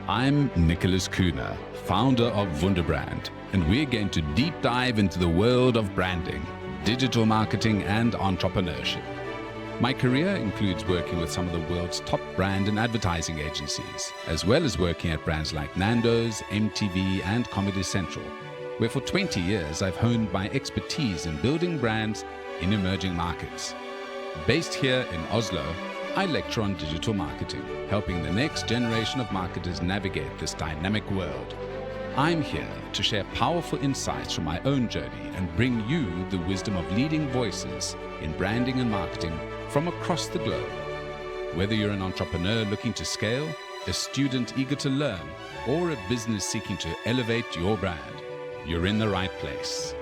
I'm Nicholas Kuhner, founder of Wunderbrand, and we're going to deep dive into the world of branding, digital marketing, and entrepreneurship. My career includes working with some of the world's top brand and advertising agencies, as well as working at brands like Nando's, MTV, and Comedy Central, where for 20 years I've honed my expertise in building brands in emerging markets. Based here in Oslo, I lecture on digital marketing, helping the next generation of marketers navigate this dynamic world. I'm here to share powerful insights from my own journey and bring you the wisdom of leading voices in branding and marketing from across the globe. Whether you're an entrepreneur looking to scale, a student eager to learn, or a business seeking to elevate your brand, you're in the right place.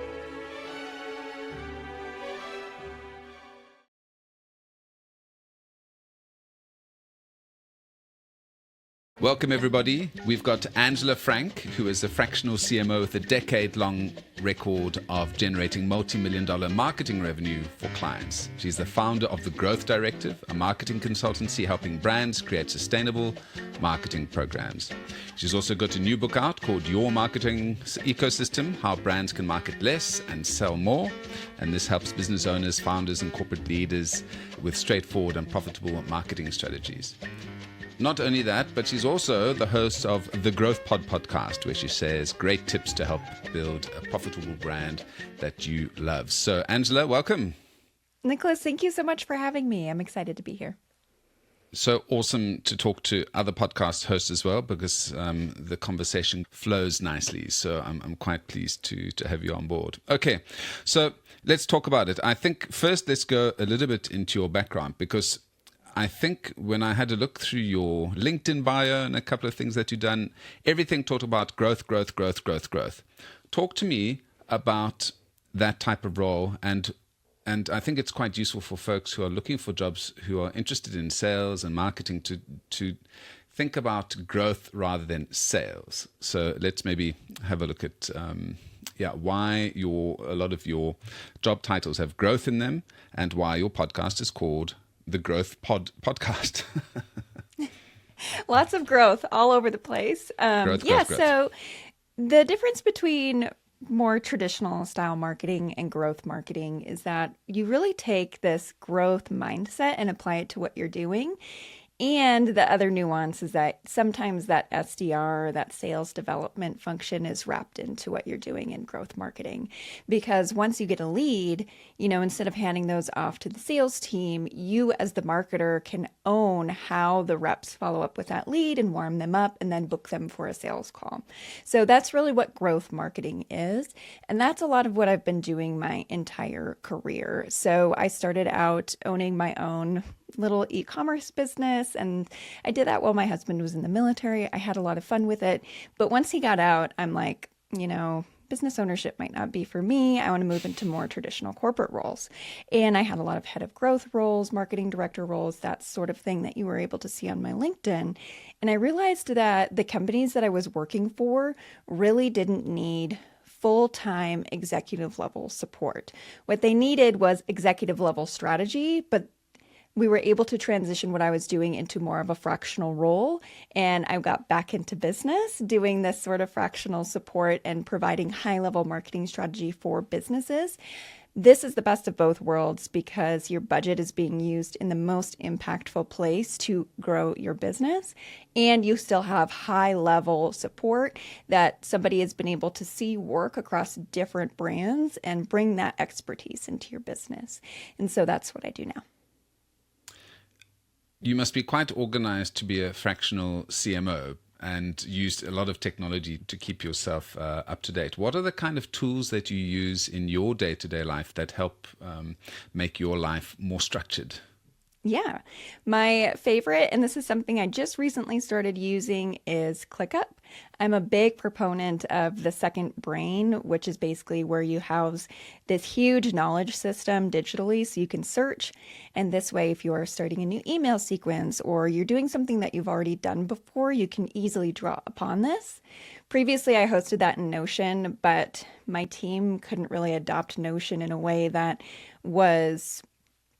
Welcome, everybody. We've got Angela Frank, who is a fractional CMO with a decade-long record of generating multi-million-dollar marketing revenue for clients. She's the founder of the Growth Directive, a marketing consultancy helping brands create sustainable marketing programs. She's also got a new book out called Your Marketing Ecosystem, How Brands Can Market Less and Sell More. And this helps business owners, founders, and corporate leaders with straightforward and profitable marketing strategies. Not only that, but she's also the host of the Growth podcast, where she shares great tips to help build a profitable brand that you love. So, Angela, welcome. Nicholas, thank you so much for having me. I'm excited to be here. So awesome to talk to other podcast hosts as well, because the conversation flows nicely. So I'm quite pleased to have you on board. Okay, so let's talk about it. I think first let's go a little bit into your background, because I think when I had a look through your LinkedIn bio and a couple of things that you've done, everything talked about growth. Talk to me about that type of role, and I think it's quite useful for folks who are looking for jobs, who are interested in sales and marketing, to think about growth rather than sales. So let's maybe have a look at why a lot of your job titles have growth in them, and why your podcast is called the Growth podcast. Lots of growth all over the place. Growth. So the difference between more traditional style marketing and growth marketing is that you really take this growth mindset and apply it to what you're doing. And the other nuance is that sometimes that SDR, that sales development function, is wrapped into what you're doing in growth marketing. Because once you get a lead, instead of handing those off to the sales team, you as the marketer can own how the reps follow up with that lead and warm them up and then book them for a sales call. So that's really what growth marketing is. And that's a lot of what I've been doing my entire career. So I started out owning my own little e-commerce business, and I did that while my husband was in the military. I had a lot of fun with it, but once he got out, I'm like, business ownership might not be for me. I want to move into more traditional corporate roles. And I had a lot of head of growth roles, marketing director roles, that sort of thing that you were able to see on my LinkedIn. And I realized that the companies that I was working for really didn't need full-time executive level support. What they needed was executive level strategy, but we were able to transition what I was doing into more of a fractional role. And I got back into business doing this sort of fractional support and providing high-level marketing strategy for businesses. This is the best of both worlds, because your budget is being used in the most impactful place to grow your business. And you still have high-level support that somebody has been able to see work across different brands and bring that expertise into your business. And so that's what I do now. You must be quite organized to be a fractional CMO and used a lot of technology to keep yourself up to date. What are the kind of tools that you use in your day-to-day life that help make your life more structured? Yeah, my favorite, and this is something I just recently started using, is ClickUp. I'm a big proponent of the second brain, which is basically where you house this huge knowledge system digitally so you can search. And this way, if you are starting a new email sequence or you're doing something that you've already done before, you can easily draw upon this. Previously, I hosted that in Notion, but my team couldn't really adopt Notion in a way that was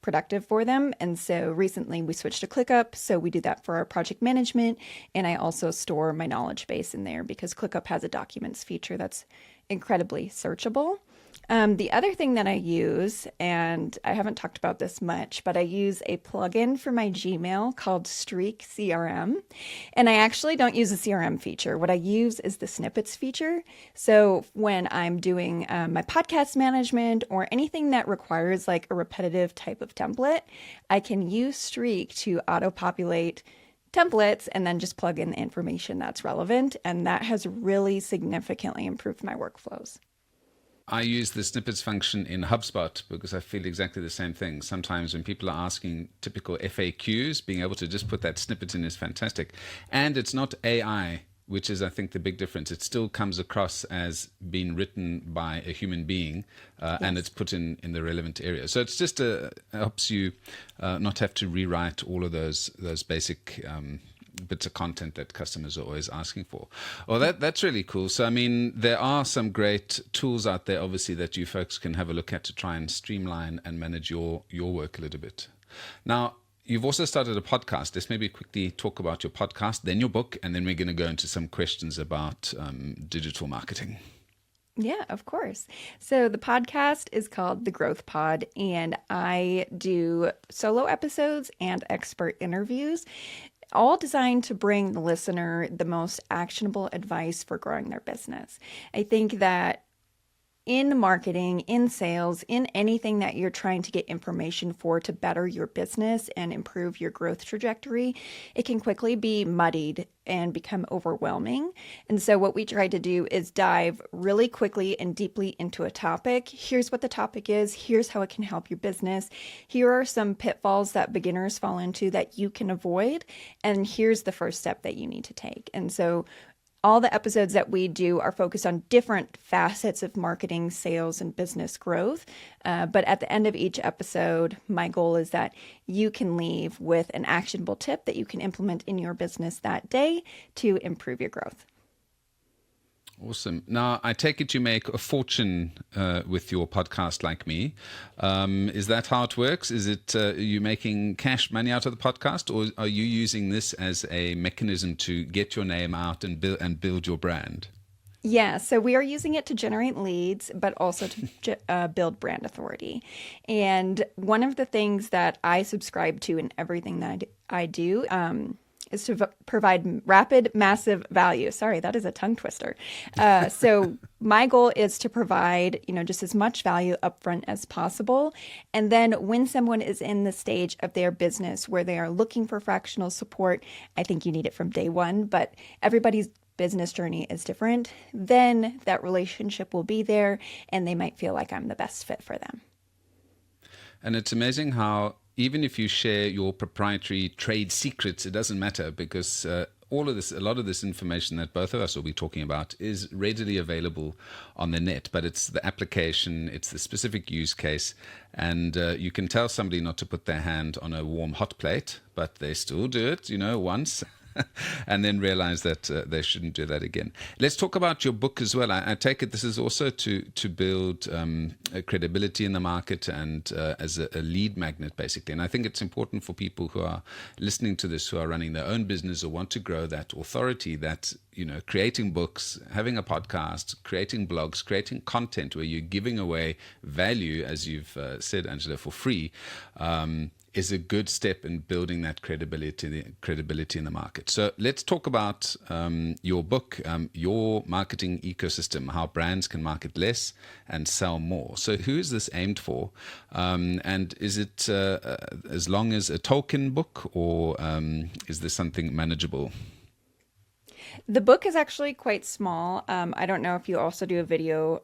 productive for them. And so recently we switched to ClickUp. So we do that for our project management. And I also store my knowledge base in there because ClickUp has a documents feature that's incredibly searchable. The other thing that I use, and I haven't talked about this much, but I use a plugin for my Gmail called StreakCRM. And I actually don't use a CRM feature. What I use is the snippets feature. So when I'm doing my podcast management or anything that requires like a repetitive type of template, I can use Streak to auto-populate templates and then just plug in the information that's relevant. And that has really significantly improved my workflows. I use the snippets function in HubSpot because I feel exactly the same thing. Sometimes when people are asking typical FAQs, being able to just put that snippet in is fantastic. And it's not AI, which is, I think, the big difference. It still comes across as being written by a human being, and it's put in the relevant area. So it's just helps you not have to rewrite all of those basic bits of content that customers are always asking for. Well, that's really cool. So, I mean, there are some great tools out there, obviously, that you folks can have a look at to try and streamline and manage your work a little bit. Now, you've also started a podcast. Let's maybe quickly talk about your podcast, then your book, and then we're going to go into some questions about digital marketing. Yeah, of course. So the podcast is called The Growth Pod, and I do solo episodes and expert interviews, all designed to bring the listener the most actionable advice for growing their business. I think that in marketing, in sales, in anything that you're trying to get information for to better your business and improve your growth trajectory, it can quickly be muddied and become overwhelming. And so what we try to do is dive really quickly and deeply into a topic. Here's what the topic is. Here's how it can help your business. Here are some pitfalls that beginners fall into that you can avoid. And here's the first step that you need to take. And so all the episodes that we do are focused on different facets of marketing, sales, and business growth. But at the end of each episode, my goal is that you can leave with an actionable tip that you can implement in your business that day to improve your growth. Awesome. Now, I take it you make a fortune with your podcast like me. Is that how it works? Is it you making cash money out of the podcast, or are you using this as a mechanism to get your name out and build your brand? Yeah, so we are using it to generate leads, but also to build brand authority. And one of the things that I subscribe to in everything that I do is to provide rapid, massive value. Sorry, that is a tongue twister. So my goal is to provide, just as much value upfront as possible. And then when someone is in the stage of their business where they are looking for fractional support, I think you need it from day one, but everybody's business journey is different. Then that relationship will be there and they might feel like I'm the best fit for them. And it's amazing how even if you share your proprietary trade secrets, it doesn't matter because a lot of this information that both of us will be talking about is readily available on the net, but it's the application, it's the specific use case, and you can tell somebody not to put their hand on a warm hot plate, but they still do it, once. And then realize that they shouldn't do that again. Let's talk about your book as well. I take it this is also to build credibility in the market and as a lead magnet, basically. And I think it's important for people who are listening to this, who are running their own business or want to grow that authority, that creating books, having a podcast, creating blogs, creating content where you're giving away value, as you've said, Angela, for free, is a good step in building that credibility in the market. So let's talk about your book, your marketing ecosystem, how brands can market less and sell more. So who is this aimed for? And is it as long as a Tolkien book, or is this something manageable? The book is actually quite small. I don't know if you also do a video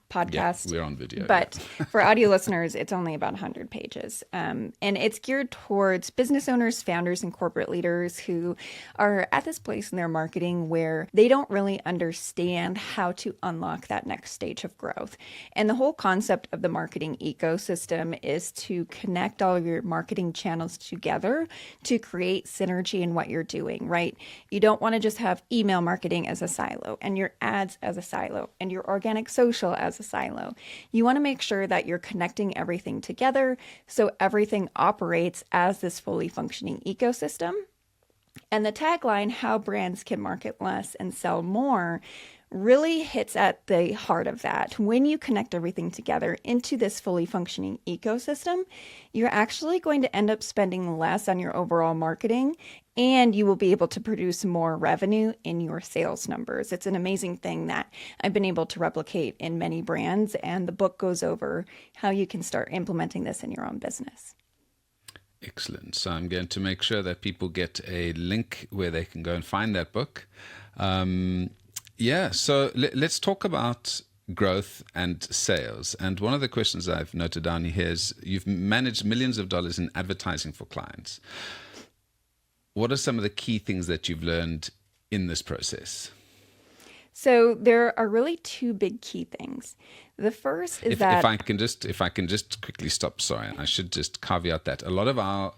podcast. Yeah, we're on video. But for audio listeners, it's only about 100 pages. And it's geared towards business owners, founders, and corporate leaders who are at this place in their marketing where they don't really understand how to unlock that next stage of growth. And the whole concept of the marketing ecosystem is to connect all of your marketing channels together to create synergy in what you're doing, right? You don't want to just have have email marketing as a silo and your ads as a silo and your organic social as a silo. You want to make sure that you're connecting everything together so everything operates as this fully functioning ecosystem. And the tagline, how brands can market less and sell more, really hits at the heart of that. When you connect everything together into this fully functioning ecosystem, you're actually going to end up spending less on your overall marketing, and you will be able to produce more revenue in your sales numbers. It's an amazing thing that I've been able to replicate in many brands, and the book goes over how you can start implementing this in your own business. Excellent. So I'm going to make sure that people get a link where they can go and find that book. So let's talk about growth and sales. And one of the questions I've noted down here is you've managed millions of dollars in advertising for clients. What are some of the key things that you've learned in this process? So there are really two big key things. The first is if I can just quickly stop. Sorry, I should just caveat that a lot of our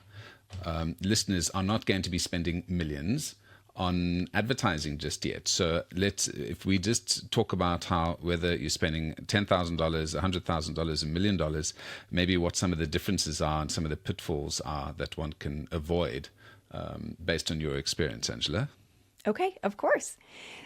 listeners are not going to be spending millions on advertising just yet. So if we just talk about how, whether you're spending $10,000, $100,000, $1 million, maybe what some of the differences are and some of the pitfalls are that one can avoid based on your experience, Angela. Okay, of course.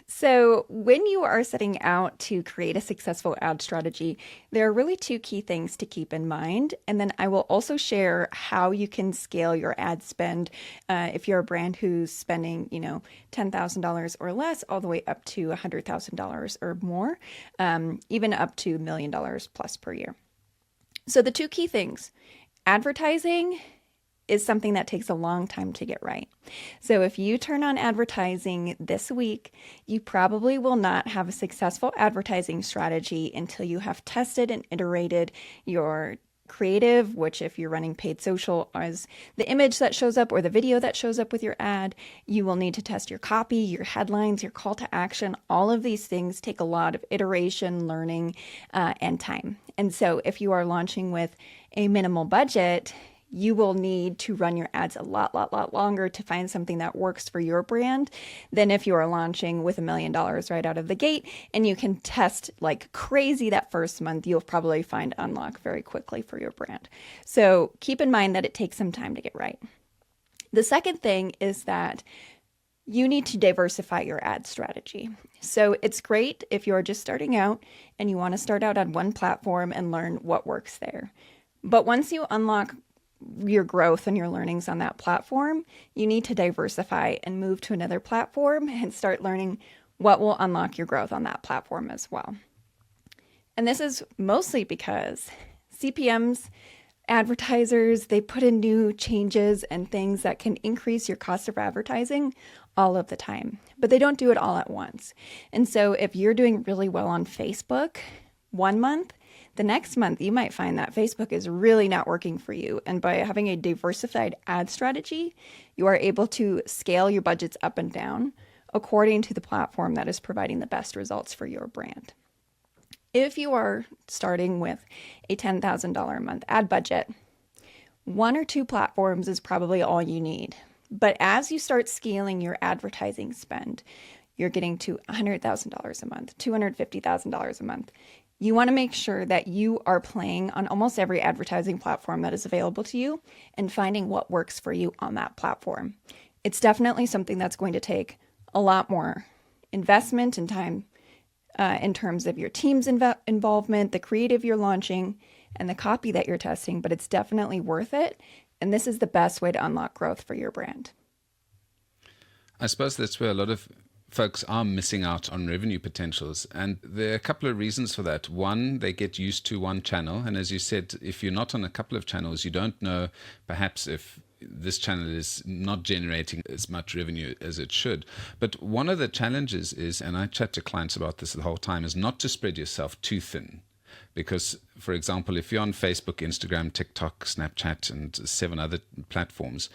So when you are setting out to create a successful ad strategy, there are really two key things to keep in mind. And then I will also share how you can scale your ad spend if you're a brand who's spending, $10,000 or less, all the way up to $100,000 or more, even up to $1 million plus per year. So the two key things, advertising is something that takes a long time to get right. So if you turn on advertising this week, you probably will not have a successful advertising strategy until you have tested and iterated your creative, which if you're running paid social is the image that shows up or the video that shows up with your ad. You will need to test your copy, your headlines, your call to action. All of these things take a lot of iteration, learning, and time. And so if you are launching with a minimal budget, you will need to run your ads a lot longer to find something that works for your brand than if you are launching with $1 million right out of the gate and you can test like crazy that first month. You'll probably find unlock very quickly for your brand. So keep in mind that it takes some time to get right. The second thing is that you need to diversify your ad strategy. So it's great if you're just starting out and you want to start out on one platform and learn what works there. But once you unlock your growth and your learnings on that platform, you need to diversify and move to another platform and start learning what will unlock your growth on that platform as well. And this is mostly because CPMs, advertisers, they put in new changes and things that can increase your cost of advertising all of the time, but they don't do it all at once. And so if you're doing really well on Facebook one month, the next month, you might find that Facebook is really not working for you. And by having a diversified ad strategy, you are able to scale your budgets up and down according to the platform that is providing the best results for your brand. If you are starting with a $10,000 a month ad budget, one or two platforms is probably all you need. But as you start scaling your advertising spend, you're getting to $100,000 a month, $250,000 a month. You want to make sure that you are playing on almost every advertising platform that is available to you and finding what works for you on that platform. It's definitely something that's going to take a lot more investment and time in terms of your team's involvement, the creative you're launching, and the copy that you're testing, but it's definitely worth it. And this is the best way to unlock growth for your brand. I suppose that's where a lot of folks are missing out on revenue potentials. And there are a couple of reasons for that. One, they get used to one channel. And as you said, if you're not on a couple of channels, you don't know perhaps if this channel is not generating as much revenue as it should. But one of the challenges is, and I chat to clients about this the whole time, is not to spread yourself too thin. Because, for example, if you're on Facebook, Instagram, TikTok, Snapchat, and 7 other platforms,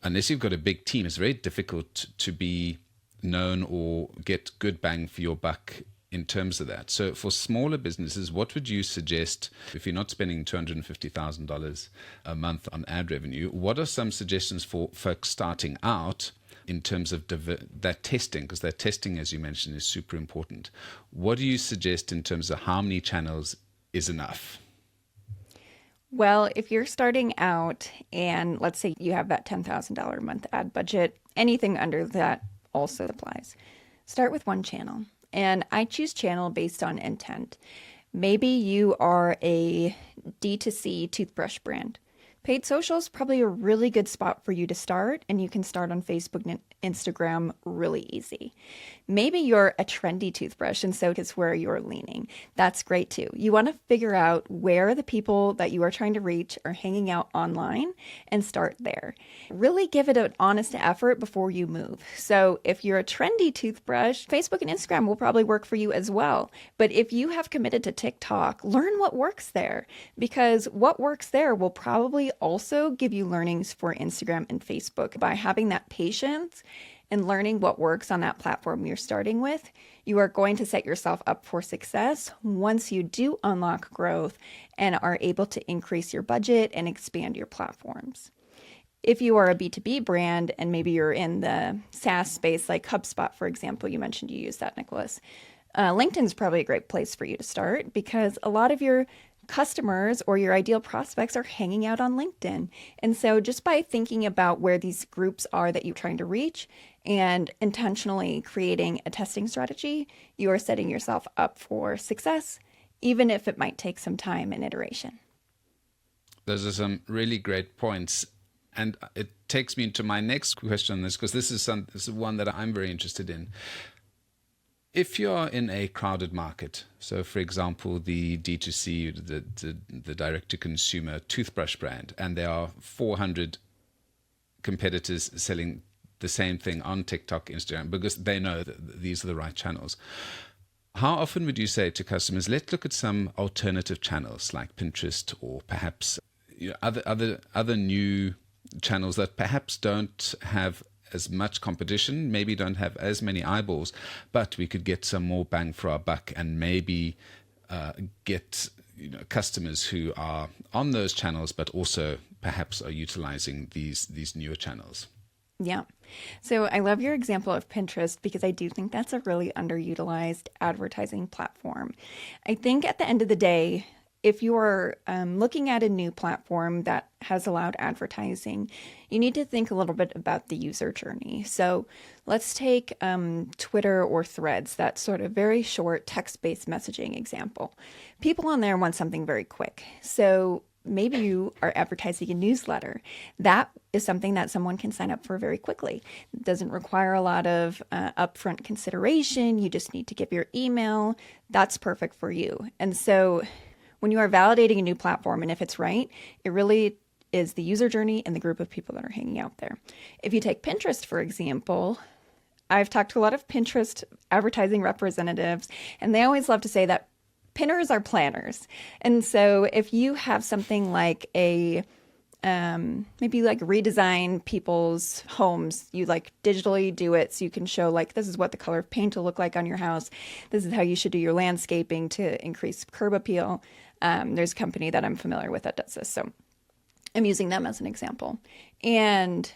unless you've got a big team, it's very difficult to be known or get good bang for your buck in terms of that. So for smaller businesses, what would you suggest if you're not spending $250,000 a month on ad revenue? What are some suggestions for folks starting out, in terms of that testing, because that testing, as you mentioned, is super important. What do you suggest in terms of how many channels is enough? Well, if you're starting out and let's say you have that $10,000 a month ad budget, anything under that also applies. Start with one channel. And I choose channel based on intent. Maybe you are a D2C toothbrush brand. Paid social is probably a really good spot for you to start, and you can start on Facebook and Instagram really easy. Maybe you're a trendy toothbrush, and so is where you're leaning. That's great too. You want to figure out where the people that you are trying to reach are hanging out online and start there. Really give it an honest effort before you move. So if you're a trendy toothbrush, Facebook and Instagram will probably work for you as well. But if you have committed to TikTok, learn what works there, because what works there will probably also give you learnings for Instagram and Facebook. By having that patience and learning what works on that platform you're starting with, you are going to set yourself up for success once you do unlock growth and are able to increase your budget and expand your platforms. If you are a B2B brand and maybe you're in the SaaS space like HubSpot, for example, you mentioned you use that, Nicholas, LinkedIn is probably a great place for you to start because a lot of your customers or your ideal prospects are hanging out on LinkedIn. And so just by thinking about where these groups are that you're trying to reach and intentionally creating a testing strategy, you are setting yourself up for success, even if it might take some time and iteration. Those are some really great points. And it takes me into my next question on this, because this is one that I'm very interested in. If you're in a crowded market, so for example, the D2C, the direct-to-consumer toothbrush brand, and there are 400 competitors selling the same thing on TikTok, Instagram, because they know that these are the right channels. How often would you say to customers, let's look at some alternative channels like Pinterest or perhaps other new channels that perhaps don't have as much competition, maybe don't have as many eyeballs, but we could get some more bang for our buck and maybe get customers who are on those channels, but also perhaps are utilizing these newer channels. Yeah. So I love your example of Pinterest because I do think that's a really underutilized advertising platform. I think at the end of the day, if you're looking at a new platform that has allowed advertising, you need to think a little bit about the user journey. So let's take Twitter or Threads, that sort of very short text-based messaging example. People on there want something very quick. So maybe you are advertising a newsletter. That is something that someone can sign up for very quickly. It doesn't require a lot of upfront consideration. You just need to give your email. That's perfect for you. And so when you are validating a new platform, and if it's right, it really is the user journey and the group of people that are hanging out there. If you take Pinterest, for example, I've talked to a lot of Pinterest advertising representatives, and they always love to say that pinners are planners. And so if you have something like maybe like redesign people's homes, you like digitally do it so you can show like, this is what the color of paint will look like on your house. This is how you should do your landscaping to increase curb appeal. There's a company that I'm familiar with that does this. So I'm using them as an example. And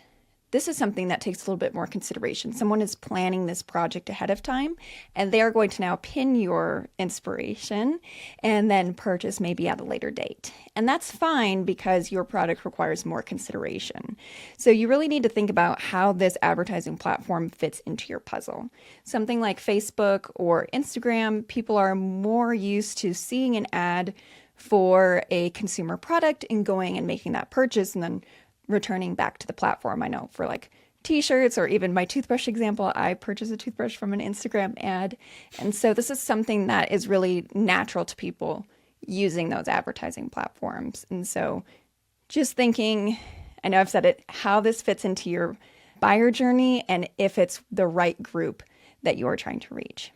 this is something that takes a little bit more consideration. Someone is planning this project ahead of time, and they are going to now pin your inspiration and then purchase maybe at a later date. And that's fine because your product requires more consideration. So you really need to think about how this advertising platform fits into your puzzle. Something like Facebook or Instagram, people are more used to seeing an ad for a consumer product and going and making that purchase and then returning back to the platform. I know for like t-shirts or even my toothbrush example, I purchased a toothbrush from an Instagram ad. And so this is something that is really natural to people using those advertising platforms. And so just thinking, I know I've said it, how this fits into your buyer journey and if it's the right group that you're trying to reach.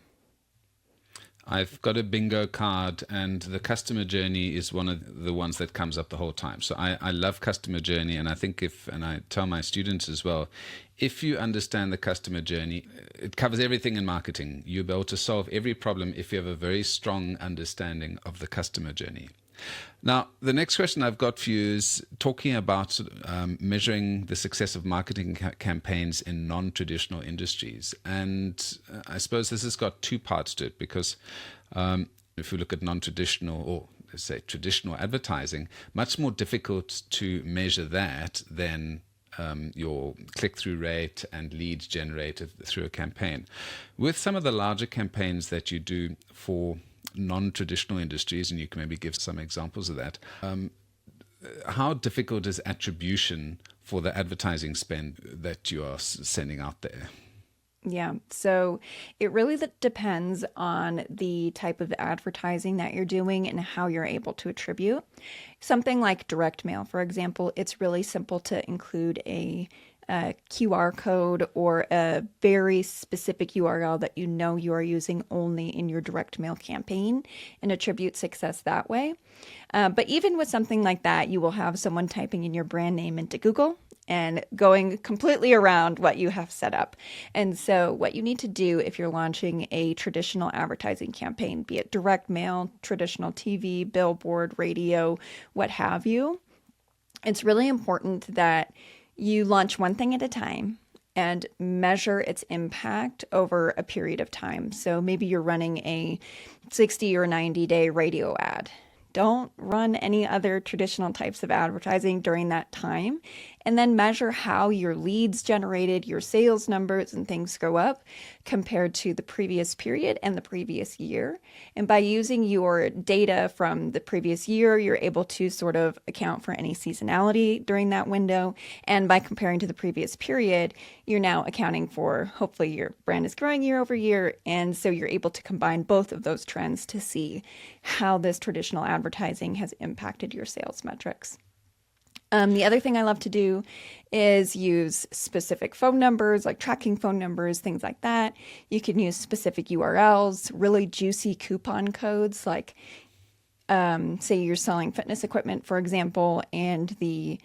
I've got a bingo card, and the customer journey is one of the ones that comes up the whole time. So I love customer journey, and I think and I tell my students as well, if you understand the customer journey, it covers everything in marketing. You'll be able to solve every problem if you have a very strong understanding of the customer journey. Now, the next question I've got for you is talking about measuring the success of marketing campaigns in non-traditional industries. And I suppose this has got two parts to it, because if we look at non-traditional, or let's say traditional advertising, much more difficult to measure that than your click-through rate and leads generated through a campaign. With some of the larger campaigns that you do for non-traditional industries, and you can maybe give some examples of that, how difficult is attribution for the advertising spend that you are sending out there? Yeah, so it really depends on the type of advertising that you're doing and how you're able to attribute. Something like direct mail, for example, it's really simple to include a QR code or a very specific URL that you know you are using only in your direct mail campaign and attribute success that way. But even with something like that, you will have someone typing in your brand name into Google and going completely around what you have set up. And so what you need to do if you're launching a traditional advertising campaign, be it direct mail, traditional TV, billboard, radio, what have you, it's really important that you launch one thing at a time and measure its impact over a period of time. So maybe you're running a 60 or 90-day radio ad. Don't run any other traditional types of advertising during that time, and then measure how your leads generated, your sales numbers and things go up compared to the previous period and the previous year. And by using your data from the previous year, you're able to sort of account for any seasonality during that window. And by comparing to the previous period, you're now accounting for, hopefully your brand is growing year over year. And so you're able to combine both of those trends to see how this traditional advertising has impacted your sales metrics. The other thing I love to do is use specific phone numbers, like tracking phone numbers, things like that. You can use specific URLs, really juicy coupon codes, like say you're selling fitness equipment, for example, and the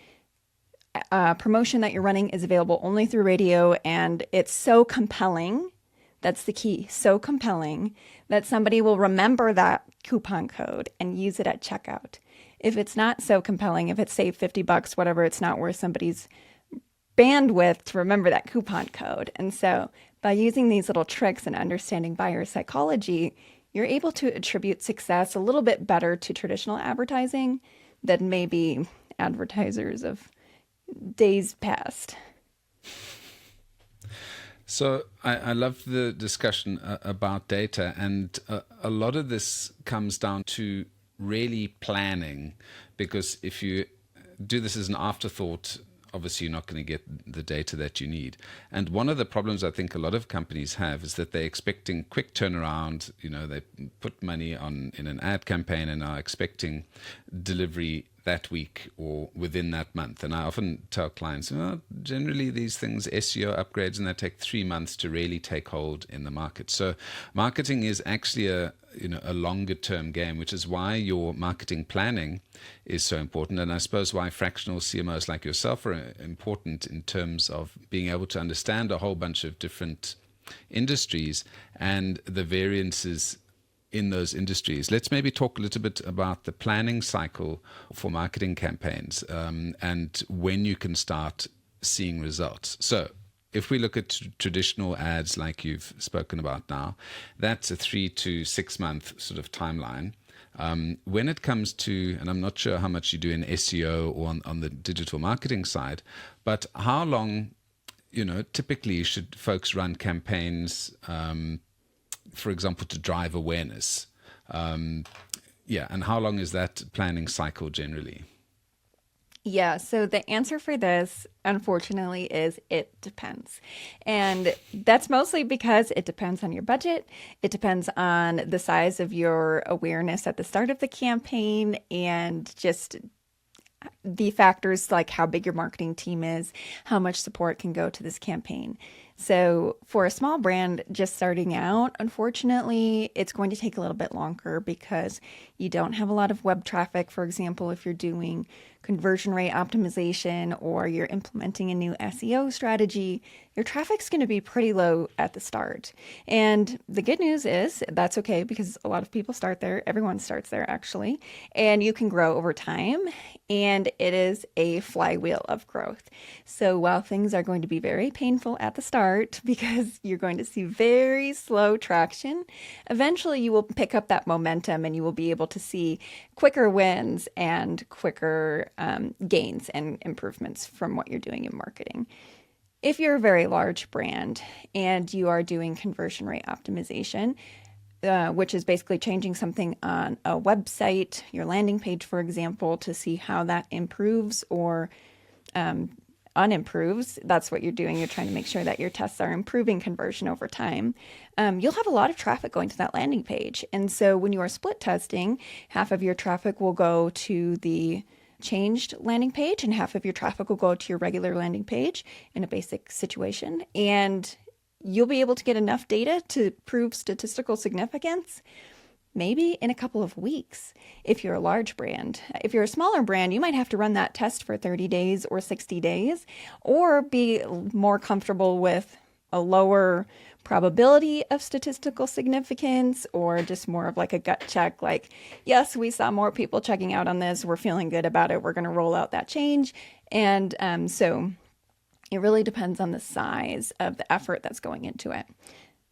promotion that you're running is available only through radio, and it's so compelling. That's the key. So compelling that somebody will remember that coupon code and use it at checkout. If it's not so compelling, if it's say $50, whatever, it's not worth somebody's bandwidth to remember that coupon code. And so by using these little tricks and understanding buyer psychology, you're able to attribute success a little bit better to traditional advertising than maybe advertisers of days past. So I love the discussion about data, and a lot of this comes down to really planning, because if you do this as an afterthought, obviously you're not going to get the data that you need. And one of the problems I think a lot of companies have is that they're expecting quick turnaround. You know, they put money in an ad campaign and are expecting delivery that week or within that month. And I often tell clients, generally these things, SEO upgrades, and they take 3 months to really take hold in the market. So marketing is actually a longer term game, which is why your marketing planning is so important. And I suppose why fractional CMOs like yourself are important in terms of being able to understand a whole bunch of different industries and the variances in those industries. Let's maybe talk a little bit about the planning cycle for marketing campaigns and when you can start seeing results. So if we look at traditional ads like you've spoken about now, that's a 3 to 6 month sort of timeline. When it comes to, and I'm not sure how much you do in SEO or on the digital marketing side, but how long, typically should folks run campaigns, for example, to drive awareness? And how long is that planning cycle generally? Yeah, so the answer for this, unfortunately, is it depends. And that's mostly because it depends on your budget. It depends on the size of your awareness at the start of the campaign and just the factors like how big your marketing team is, how much support can go to this campaign. So for a small brand just starting out, unfortunately, it's going to take a little bit longer because you don't have a lot of web traffic. For example, if you're doing conversion rate optimization or you're implementing a new SEO strategy, your traffic's going to be pretty low at the start. And the good news is that's okay because a lot of people start there. Everyone starts there actually. And you can grow over time. And it is a flywheel of growth. So while things are going to be very painful at the start because you're going to see very slow traction, eventually you will pick up that momentum and you will be able to see quicker wins and quicker gains and improvements from what you're doing in marketing. If you're a very large brand and you are doing conversion rate optimization, which is basically changing something on a website, your landing page, for example, to see how that improves or unimproves. That's what you're doing. You're trying to make sure that your tests are improving conversion over time. You'll have a lot of traffic going to that landing page. And so when you are split testing, half of your traffic will go to the changed landing page and half of your traffic will go to your regular landing page in a basic situation. And you'll be able to get enough data to prove statistical significance maybe in a couple of weeks if you're a large brand. If you're a smaller brand, you might have to run that test for 30 days or 60 days or be more comfortable with a lower probability of statistical significance or just more of like a gut check, like, yes, we saw more people checking out on this. We're feeling good about it. We're going to roll out that change. And so it really depends on the size of the effort that's going into it.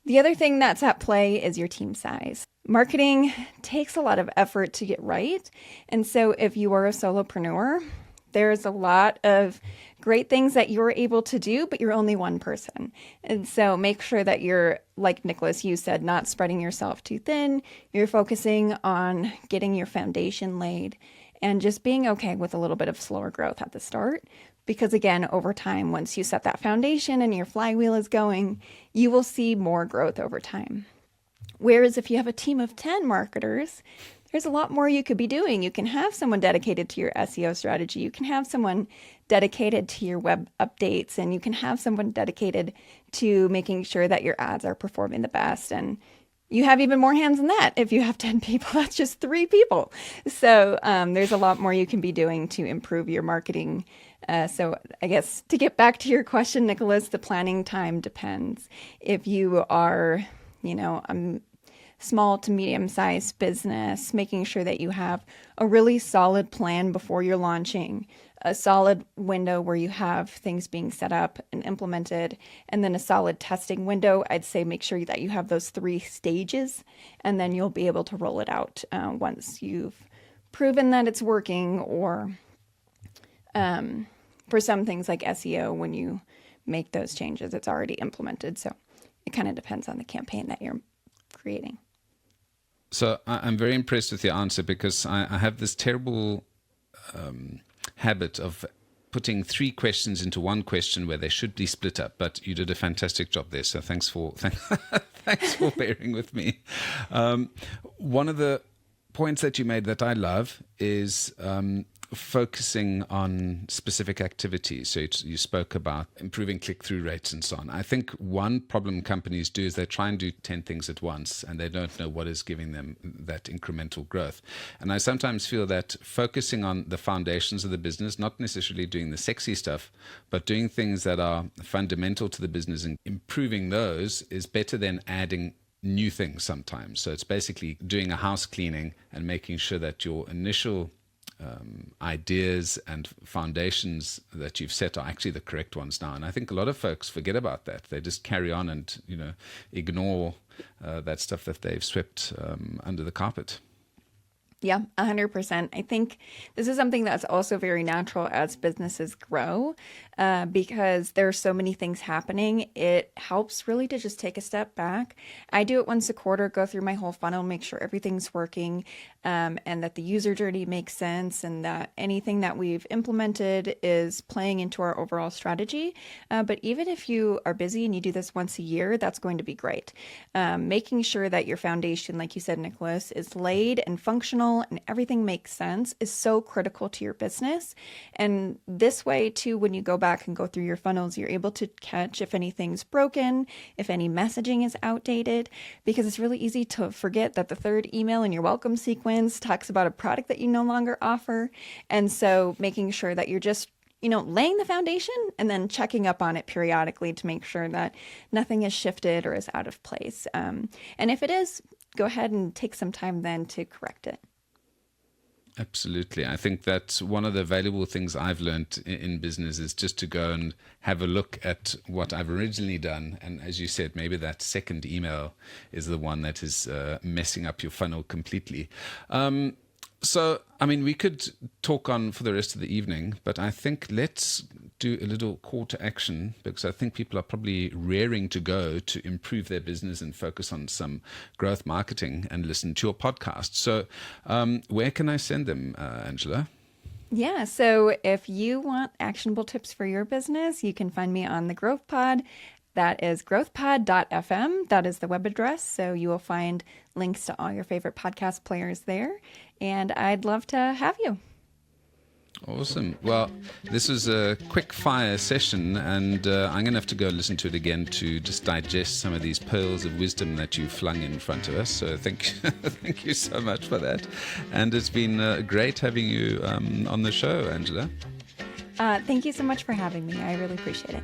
The other thing that's at play is your team size. Marketing takes a lot of effort to get right. And so if you are a solopreneur, there's a lot of great things that you're able to do, but you're only one person. And so make sure that you're, like Nicholas, you said, not spreading yourself too thin. You're focusing on getting your foundation laid and just being okay with a little bit of slower growth at the start. Because again, over time, once you set that foundation and your flywheel is going, you will see more growth over time. Whereas if you have a team of 10 marketers, there's a lot more you could be doing. You can have someone dedicated to your SEO strategy. You can have someone dedicated to your web updates, and you can have someone dedicated to making sure that your ads are performing the best. And you have even more hands than that. If you have 10 people, that's just 3 people. So there's a lot more you can be doing to improve your marketing. So I guess to get back to your question, Nicholas, the planning time depends. If you are, a small to medium-sized business, making sure that you have a really solid plan before you're launching, a solid window where you have things being set up and implemented, and then a solid testing window. I'd say make sure that you have those 3 stages, and then you'll be able to roll it out once you've proven that it's working, or for some things like SEO, when you make those changes, it's already implemented. So it kind of depends on the campaign that you're creating. So I'm very impressed with your answer because I have this terrible habit of putting 3 questions into one question where they should be split up. But you did a fantastic job there, so thanks for bearing with me. One of the points that you made that I love is focusing on specific activities. So you spoke about improving click-through rates and so on. I think one problem companies do is they try and do 10 things at once and they don't know what is giving them that incremental growth. And I sometimes feel that focusing on the foundations of the business, not necessarily doing the sexy stuff, but doing things that are fundamental to the business and improving those is better than adding new things sometimes. So it's basically doing a house cleaning and making sure that your initial ideas and foundations that you've set are actually the correct ones now. And I think a lot of folks forget about that. They just carry on and ignore that stuff that they've swept under the carpet. Yeah, 100%. I think this is something that's also very natural as businesses grow because there are so many things happening. It helps really to just take a step back. I do it once a quarter, go through my whole funnel, make sure everything's working and that the user journey makes sense and that anything that we've implemented is playing into our overall strategy. But even if you are busy and you do this once a year, that's going to be great. Making sure that your foundation, like you said, Nicholas, is laid and functional funnel and everything makes sense is so critical to your business. And this way too, when you go back and go through your funnels, you're able to catch if anything's broken, if any messaging is outdated, because it's really easy to forget that the third email in your welcome sequence talks about a product that you no longer offer. And so making sure that you're just laying the foundation and then checking up on it periodically to make sure that nothing is shifted or is out of place. And if it is, go ahead and take some time then to correct it. Absolutely. I think that's one of the valuable things I've learned in business is just to go and have a look at what I've originally done. And as you said, maybe that second email is the one that is messing up your funnel completely. So, I mean, we could talk on for the rest of the evening, but I think let's do a little call to action, because I think people are probably raring to go to improve their business and focus on some growth marketing and listen to your podcast. So where can I send them, Angela? Yeah, so if you want actionable tips for your business, you can find me on the Growth Pod. That is growthpod.fm. That is the web address. So you will find links to all your favorite podcast players there. And I'd love to have you. Awesome. Well, this was a quick fire session, and I'm going to have to go listen to it again to just digest some of these pearls of wisdom that you flung in front of us. So thank you so much for that. And it's been great having you on the show, Angela. Thank you so much for having me. I really appreciate it.